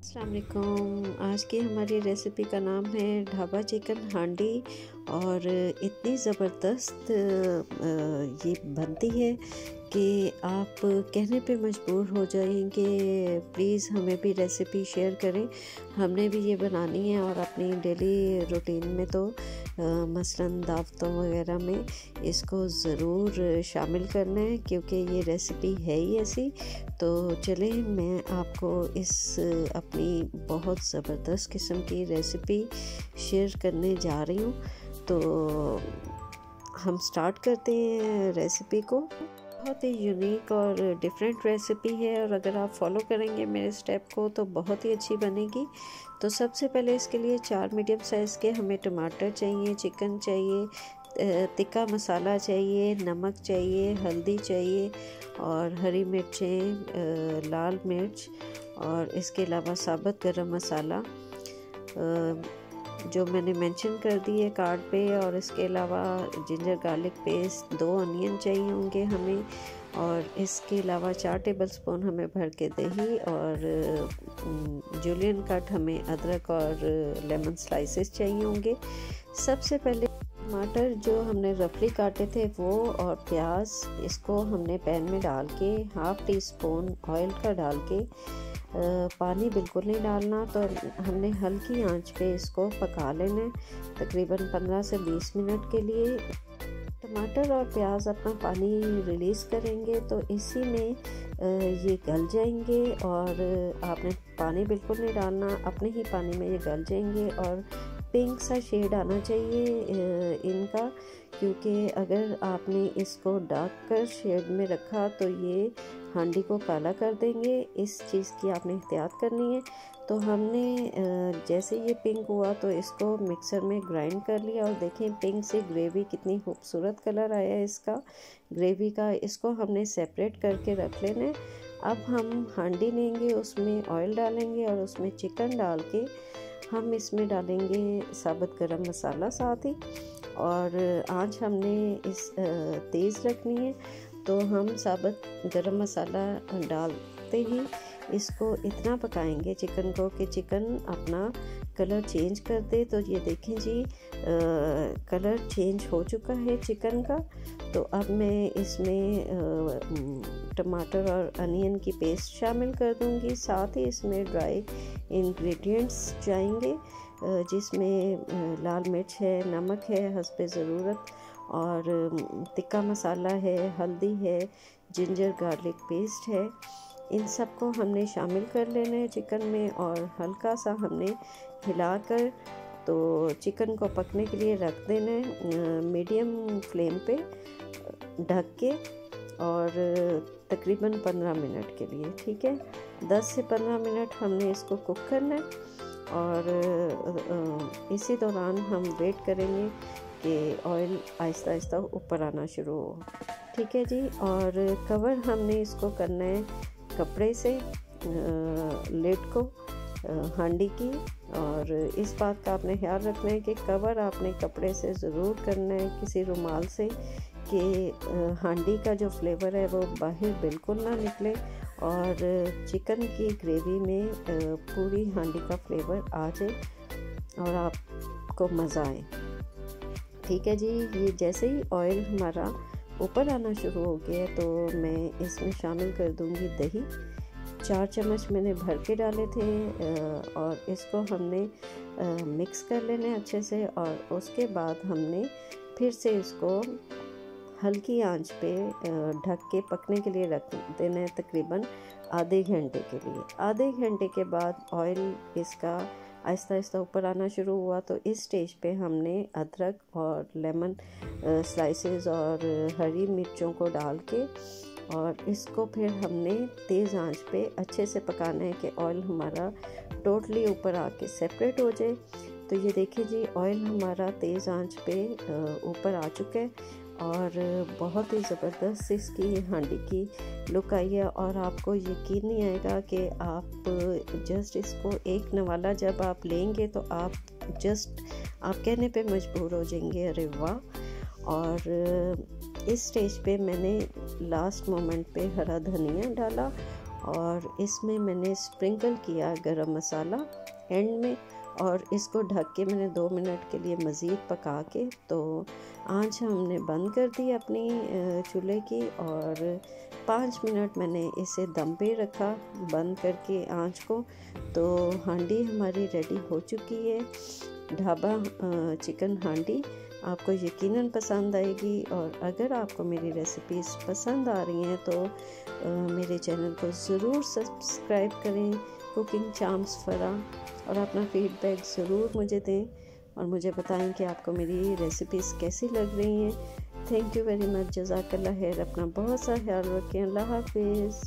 अस्सलाम वालेकुम। आज की हमारी रेसिपी का नाम है ढाबा चिकन हांडी और इतनी ज़बरदस्त ये बनती है कि आप कहने पे मजबूर हो जाएंगे। प्लीज़ हमें भी रेसिपी शेयर करें, हमने भी ये बनानी है और अपनी डेली रूटीन में तो मसलन दावतों वगैरह में इसको ज़रूर शामिल करना है क्योंकि ये रेसिपी है ही ऐसी। तो चलें मैं आपको इस अपनी बहुत ज़बरदस्त किस्म की रेसिपी शेयर करने जा रही हूँ। तो हम स्टार्ट करते हैं रेसिपी को। बहुत ही यूनिक और डिफरेंट रेसिपी है और अगर आप फॉलो करेंगे मेरे स्टेप को तो बहुत ही अच्छी बनेगी। तो सबसे पहले इसके लिए 4 मीडियम साइज़ के हमें टमाटर चाहिए, चिकन चाहिए, तिक्का मसाला चाहिए, नमक चाहिए, हल्दी चाहिए और हरी मिर्चें, लाल मिर्च और इसके अलावा साबुत गरम मसाला जो मैंने मेंशन कर दी है कार्ड पे। और इसके अलावा जिंजर गार्लिक पेस्ट, 2 अनियन चाहिए होंगे हमें और इसके अलावा 4 टेबलस्पून हमें भर के दही और जूलियन कट हमें अदरक और लेमन स्लाइसेस चाहिए होंगे। सबसे पहले टमाटर जो हमने रफली काटे थे वो और प्याज, इसको हमने पैन में डाल के 1/2 टीस्पून ऑयल का डाल के पानी बिल्कुल नहीं डालना, तो हमने हल्की आंच पे इसको पका लेना है तकरीबन 15 से 20 मिनट के लिए। टमाटर और प्याज अपना पानी रिलीज़ करेंगे तो इसी में ये गल जाएंगे और आपने पानी बिल्कुल नहीं डालना, अपने ही पानी में ये गल जाएंगे और पिंक सा शेड आना चाहिए इनका, क्योंकि अगर आपने इसको डार्क कर शेड में रखा तो ये हांडी को काला कर देंगे। इस चीज़ की आपने एहतियात करनी है। तो हमने जैसे ये पिंक हुआ तो इसको मिक्सर में ग्राइंड कर लिया और देखें पिंक से ग्रेवी कितनी खूबसूरत कलर आया है इसका ग्रेवी का। इसको हमने सेपरेट करके रख लेना है। अब हम हांडी लेंगे, उसमें ऑयल डालेंगे और उसमें चिकन डाल के हम इसमें डालेंगे साबुत गरम मसाला साथ ही, और आंच हमने इस तेज़ रखनी है। तो हम साबुत गरम मसाला डालते ही इसको इतना पकाएंगे चिकन को कि चिकन अपना कलर चेंज कर दे। तो ये देखें जी कलर चेंज हो चुका है चिकन का। तो अब मैं इसमें टमाटर और अनियन की पेस्ट शामिल कर दूंगी, साथ ही इसमें ड्राई इंग्रेडिएंट्स जाएंगे जिसमें लाल मिर्च है, नमक है हस्बे ज़रूरत और तिक्का मसाला है, हल्दी है, जिंजर गार्लिक पेस्ट है। इन सब को हमने शामिल कर लेना है चिकन में और हल्का सा हमने हिलाकर तो चिकन को पकने के लिए रख देना है मीडियम फ्लेम पे ढक के और तकरीबन 15 मिनट के लिए। ठीक है, 10 से 15 मिनट हमने इसको कुक करना है और इसी दौरान हम वेट करेंगे कि ऑयल आहिस्ता आहिस्ता ऊपर आना शुरू हो। ठीक है जी, और कवर हमने इसको करना है कपड़े से लिड को हांडी की, और इस बात का आपने ख्याल रखना है कि कवर आपने कपड़े से ज़रूर करना है, किसी रुमाल से, कि हांडी का जो फ्लेवर है वो बाहर बिल्कुल ना निकले और चिकन की ग्रेवी में पूरी हांडी का फ्लेवर आ जाए और आपको मज़ा आए। ठीक है जी, ये जैसे ही ऑयल हमारा ऊपर आना शुरू हो गया तो मैं इसमें शामिल कर दूंगी दही। 4 चम्मच मैंने भर के डाले थे और इसको हमने मिक्स कर लेना है अच्छे से और उसके बाद हमने फिर से इसको हल्की आंच पे ढक के पकने के लिए रख देना है तकरीबन आधे घंटे के लिए। आधे घंटे के बाद ऑयल इसका आहिस्ता आहिस्ता ऊपर आना शुरू हुआ तो इस स्टेज पे हमने अदरक और लेमन स्लाइसेस और हरी मिर्चों को डाल के और इसको फिर हमने तेज़ आंच पे अच्छे से पकाना है कि ऑयल हमारा टोटली ऊपर आके सेपरेट हो जाए। तो ये देखिए जी ऑयल हमारा तेज़ आंच पे ऊपर आ चुका है और बहुत ही ज़बरदस्त इसकी हांडी की लुक आई है और आपको यकीन नहीं आएगा कि आप जस्ट इसको एक नवाला जब आप लेंगे तो आप कहने पे मजबूर हो जाएंगे अरे वाह। और इस स्टेज पे मैंने लास्ट मोमेंट पे हरा धनिया डाला और इसमें मैंने स्प्रिंकल किया गरम मसाला एंड में, और इसको ढक के मैंने 2 मिनट के लिए मज़ीद पका के, तो आंच हमने बंद कर दी अपनी चूल्हे की, और 5 मिनट मैंने इसे दम पे रखा बंद करके आंच को। तो हांडी हमारी रेडी हो चुकी है, ढाबा चिकन हांडी। आपको यकीनन पसंद आएगी, और अगर आपको मेरी रेसिपीज़ पसंद आ रही हैं तो मेरे चैनल को ज़रूर सब्सक्राइब करें, कुकिंग चार्म्स फराह, और अपना फीडबैक ज़रूर मुझे दें और मुझे बताएं कि आपको मेरी रेसिपीज़ कैसी लग रही हैं। थैंक यू वेरी मच, जज़ाकल्लाह खैर। अपना बहुत सा ख्याल रखें। अल्लाह हाफिज़।